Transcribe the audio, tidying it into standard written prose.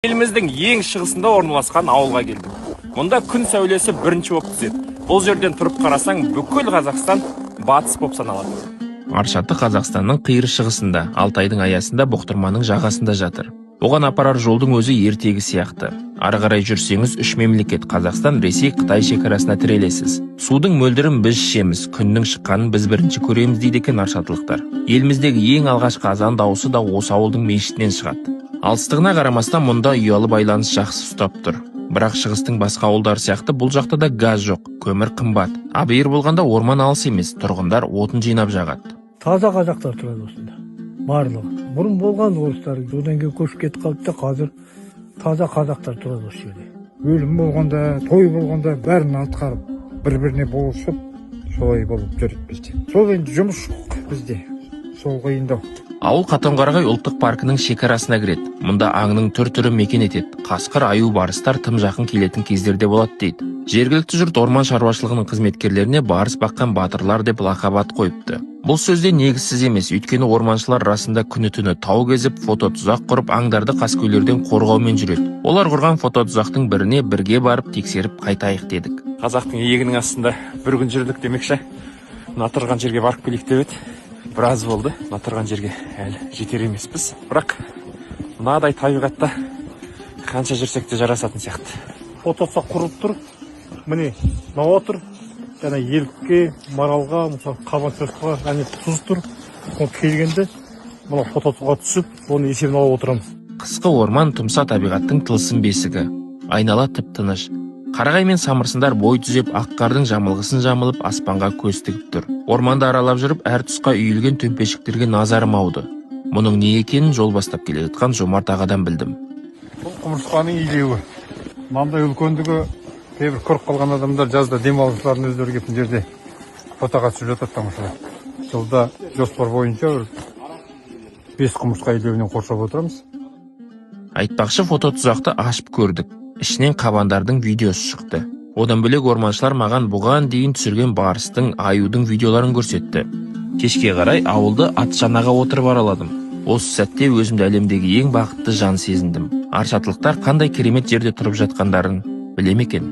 Еліміздің ең шығысында орналасқан ауылға келдік. Мұнда күн сәулесі бірінші болып түседі. Бұл жерден тұрып қарасаң, бүкіл Қазақстан батыс болып саналады. Аршаты Қазақстанның қиыр шығысында, Алтайдың аясында бұқтырманың жағасында жатыр. Оған апарар жолдың өзі ертегі сияқты. Ары қарай жүрсеңіз, үш мемлекет Қазақстан, Ресей, Қытай шекарасына тірелесіз. Судың мөлдірін біз ішеміз, күннің шыққанын біз бірінші көреміз дейді екен аршатылықтар. Еліміздегі ең алғашқы азан дауысы да осы ауылдың мешітінен шығады. Алыстығына қарамастан мұнда ұялы байланыс жақсы ұстап тұр. Бірақ шығыстың басқа ауылдары сияқты бұл жақта да газ жоқ, көмір қымбат. Абайыр болғанда орман алыс емес, тұрғындар отын жинап жағады. Таза қазақтар тұрады осында. Барлығы. Бұрын болған орыстар, одан кейін көшіп кетіп қалды, қазір таза қазақтар тұрады осы жерде. Өлім болғанда, той болғанда бәрін атқарып, бір-біріне болысып, солай болып жүреді бізде. Сол енді жұмыс жоқ бізде. Сол қиындау. Ауыл Қатонқарағай ұлттық паркінің шекарасына кіреді. Мұнда аңның түр-түрі мекен етеді. Қасқыр, аю, барыстар тым жақын келетін кездерде болады дейді. Жергілікті жұрт орман шаруашылығының қызметкерлеріне барыс баққан батырлар деп лақап қойыпты. Бұл сөзде негізсіз емес, өйткені орманшылар расында күні-түні тау кезіп, фототұзақ құрып, аңдарды қаскөйлерден қорғаумен жүреді. Олар құрған фототұзақтың біріне бірге барып тексеріп қайтайық дедік. Қазақтың егінің астында бір күн жүрдік демекші. Натырған жерге барып келейік деп еді. Біраз болды, натырған жерге әлі жетер емеспіз. Бірақ мынадай табиғатта қанша жүрсек те жарасатын сияқты. Фотоса құрып тұр. Міне, мынау отыр. Және елікке, маралға, мысалы қабан сыртқа, және тұз тұр. Ол келгенде мына фотосуға түсіп, оны есебін алып отырамыз. Қысқы орман тұмса табиғаттың тылсым бесігі. Айнала тып-тыныш. Қарағай мен самырсындар бой түзеп, ақ қардың жамылғысын жамылып, аспанға көз тігіп тұр. Орманды аралап жүріп, әр тұсқа үйілген төмпешіктерге назарым ауды. Мұның не екенін жол бастап келе жатқан Жомарт ағадан білдім. Бұл құмырсқаның илеуі. Мынандай үлкендігі кейбір көріп қалған адамдар жазда демалушылардың өздері келіп жерде фотоға түсіп жатады тамашалап. Жылда жоспар бойынша 5 құмырсқа илеуінен қоршап отырамыз. Айтпақшы, фототұзақты ашып көрдік. Ішінен қабандардың видеосы шықты. Одан бөлек орманшылар маған бұған дейін түсірген барыстың, аюдың видеоларын көрсетті. Кешке қарай ауылды ат шанаға отырып араладым. Осы сәтте өзімді әлемдегі ең бақытты жан сезіндім. Аршатылықтар қандай керемет жерде тұрып жатқандарын білем екен.